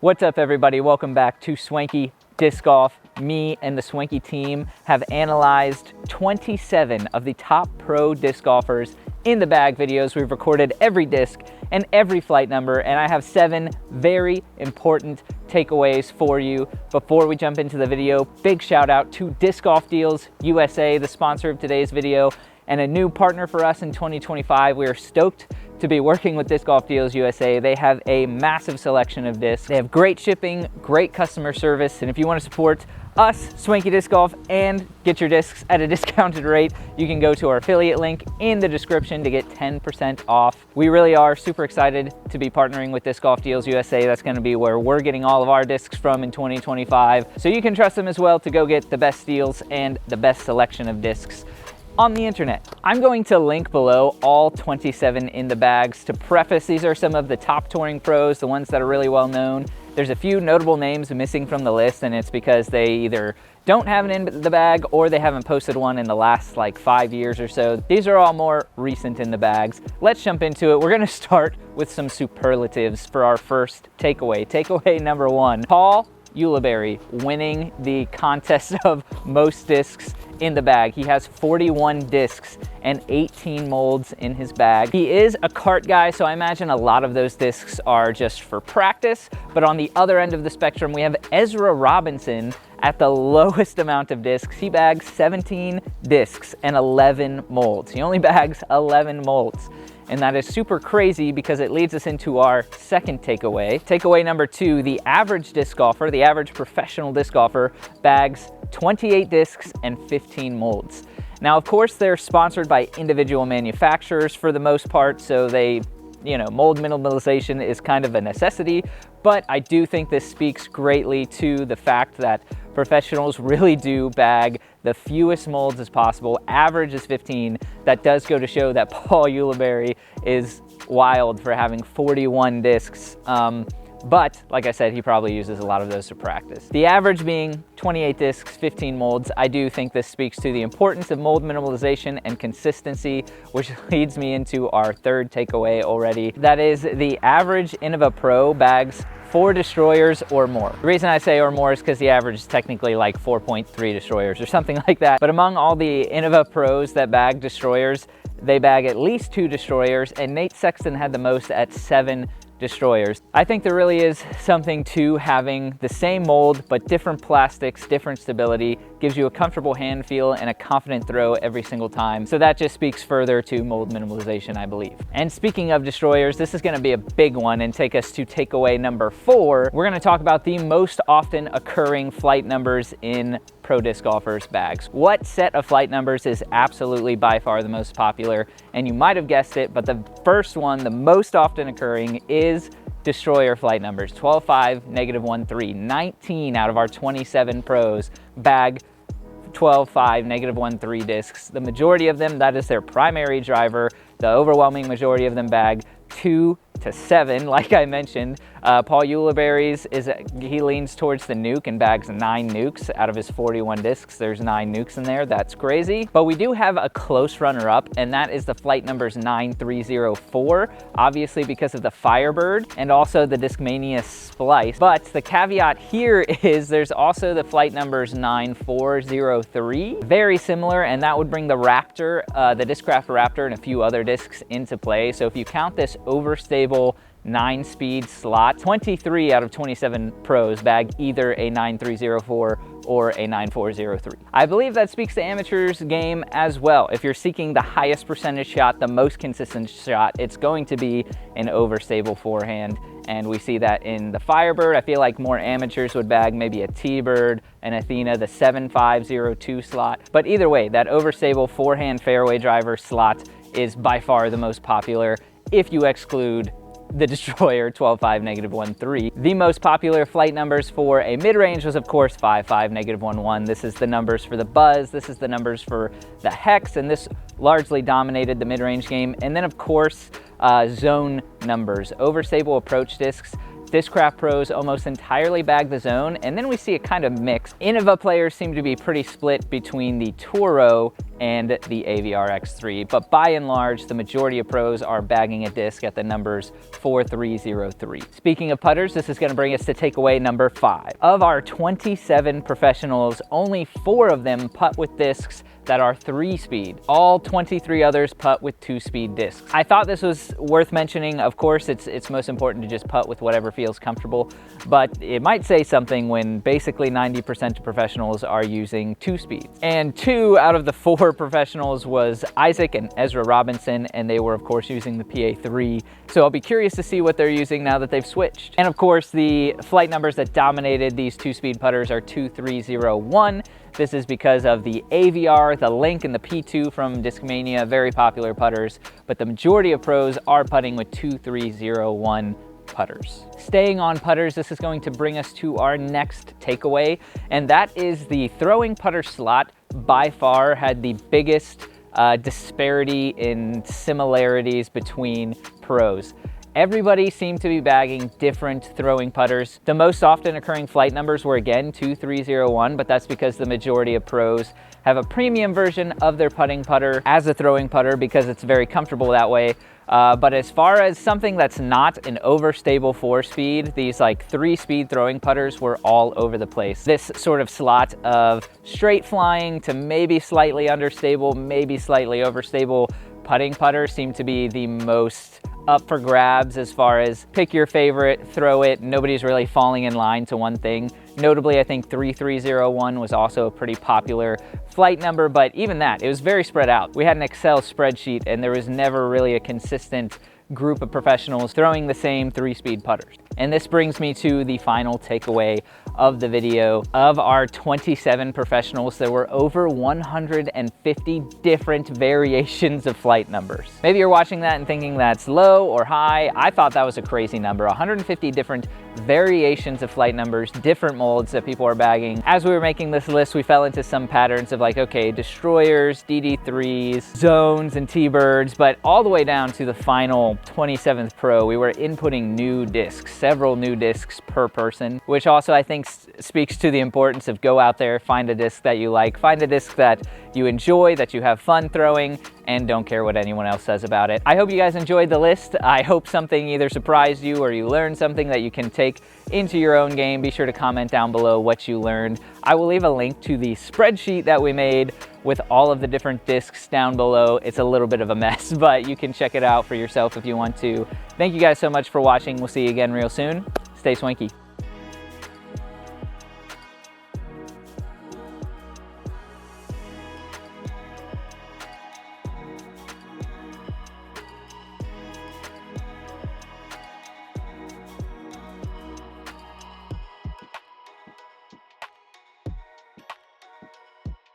What's up, everybody? Welcome back to Swanky Disc Golf. Me and the Swanky team have analyzed 27 of the top pro disc golfers in the bag videos. We've recorded every disc and every flight number, and I have 7 very important takeaways for you. Before we jump into the video, big shout out to Disc Golf Deals USA, the sponsor of today's video, and a new partner for us in 2025. We are stoked to be working with Disc Golf Deals USA. They have a massive selection of discs. They have great shipping, great customer service, and if you want to support us, Swanky Disc Golf, and get your discs at a discounted rate, you can go to our affiliate link in the description to get 10% off. We really are super excited to be partnering with Disc Golf Deals USA. That's going to be where we're getting all of our discs from in 2025. So you can trust them as well to go get the best deals and the best selection of discs on the internet. I'm going to link below all 27 in the bags. To preface, these are some of the top touring pros, the ones that are really well known. There's a few notable names missing from the list, and it's because they either don't have it in the bag or they haven't posted one in the last like 5 years or so. These are all more recent in the bags. Let's jump into it. We're gonna start with some superlatives for our first takeaway. Takeaway number 1, Paul Ulibarri winning the contest of most discs in the bag. He has 41 discs and 18 molds in his bag. He is a cart guy, so I imagine a lot of those discs are just for practice. But on the other end of the spectrum, we have Ezra Robinson at the lowest amount of discs. He bags 17 discs and 11 molds. He only bags 11 molds. And that is super crazy because it leads us into our second takeaway. Takeaway number 2, the average disc golfer, the average professional disc golfer, bags 28 discs and 15 molds. Now, of course, they're sponsored by individual manufacturers for the most part, so they, mold minimalization is kind of a necessity, but I do think this speaks greatly to the fact that professionals really do bag the fewest molds as possible. Average is 15. That does go to show that Paul Ulibarri is wild for having 41 discs. But like I said, he probably uses a lot of those to practice. The average being 28 discs, 15 molds. I do think this speaks to the importance of mold minimalization and consistency, which leads me into our third takeaway already. That is, the average Innova Pro bags 4 destroyers or more. The reason I say or more is because the average is technically like 4.3 destroyers or something like that. But among all the Innova Pros that bag destroyers, they bag at least 2 destroyers, and Nate Sexton had the most at 7 destroyers. I think there really is something to having the same mold but different plastics, different stability, gives you a comfortable hand feel and a confident throw every single time. So that just speaks further to mold minimalization, I believe. And speaking of destroyers, this is going to be a big one and take us to takeaway number 4. We're going to talk about the most often occurring flight numbers in pro disc golfers' bags. What set of flight numbers is absolutely by far the most popular? And you might have guessed it, but the first one, the most often occurring, is destroyer flight numbers. 12.5, -1.3. 19 out of our 27 pros bag 12.5, -1.3 discs. The majority of them, that is their primary driver. The overwhelming majority of them bag 2 to 7, like I mentioned. Paul Ulibarri's he leans towards the nuke and bags 9 nukes out of his 41 discs. There's 9 nukes in there. That's crazy. But we do have a close runner-up, and that is the flight numbers 9304, obviously because of the Firebird and also the Discmania Splice. But the caveat here is there's also the flight numbers 9403, very similar, and that would bring the Raptor, the Discraft Raptor, and a few other discs into play. So if you count this overstable 9-speed slot, 23 out of 27 pros bag either a 9304 or a 9403. I believe that speaks to amateurs game as well. If you're seeking the highest percentage shot, the most consistent shot, it's going to be an overstable forehand. And we see that in the Firebird. I feel like more amateurs would bag maybe a T-Bird, an Athena, the 7502 slot. But either way, that overstable forehand fairway driver slot is by far the most popular if you exclude the Destroyer 12.5, -1.3. The most popular flight numbers for a mid-range was, of course, 5.5, -1.1. This is the numbers for the Buzz, this is the numbers for the Hex, and this largely dominated the mid-range game. And then, of course, zone numbers. Overstable approach discs. Discraft pros almost entirely bag the zone, and then we see a kind of mix. Innova players seem to be pretty split between the Toro and the AVR X3. But by and large, the majority of pros are bagging a disc at the numbers 4303. Speaking of putters, this is going to bring us to takeaway number 5. Of our 27 professionals, only 4 of them putt with discs that are 3-speed. All 23 others putt with 2-speed discs. I thought this was worth mentioning. Of course, it's most important to just putt with whatever feels comfortable, but it might say something when basically 90% of professionals are using 2-speeds. And 2 out of the 4 professionals was Isaac and Ezra Robinson, and they were of course using the PA3. So I'll be curious to see what they're using now that they've switched. And of course, the flight numbers that dominated these 2-speed putters are 2301. This is because of the AVR, the Link, and the P2 from Discmania, very popular putters, but the majority of pros are putting with 2301 putters. Staying on putters, this is going to bring us to our next takeaway, and that is the throwing putter slot by far had the biggest disparity in similarities between pros. Everybody seemed to be bagging different throwing putters. The most often occurring flight numbers were again 2301, but that's because the majority of pros have a premium version of their putting putter as a throwing putter because it's very comfortable that way. But as far as something that's not an overstable 4-speed, these like 3-speed throwing putters were all over the place. This sort of slot of straight flying to maybe slightly understable, maybe slightly overstable putting putter seemed to be the most up for grabs as far as pick your favorite, throw it. Nobody's really falling in line to one thing. Notably, I think 3301 was also a pretty popular flight number, but even that, it was very spread out. We had an Excel spreadsheet and there was never really a consistent group of professionals throwing the same 3-speed putters. And this brings me to the final takeaway of the video. Of our 27 professionals, there were over 150 different variations of flight numbers. Maybe you're watching that and thinking that's low or high. I thought that was a crazy number. 150 different variations of flight numbers, different molds that people are bagging. As we were making this list, we fell into some patterns of like, okay, destroyers, DD3s, zones, and T-birds, but all the way down to the final 27th pro, we were inputting new discs, several new discs per person, which also I think speaks to the importance of go out there, find a disc that you like, find a disc that you enjoy, that you have fun throwing, and don't care what anyone else says about it. I hope you guys enjoyed the list. I hope something either surprised you or you learned something that you can take into your own game. Be sure to comment down below what you learned. I will leave a link to the spreadsheet that we made with all of the different discs down below. It's a little bit of a mess, but you can check it out for yourself if you want to. Thank you guys so much for watching. We'll see you again real soon. Stay swanky.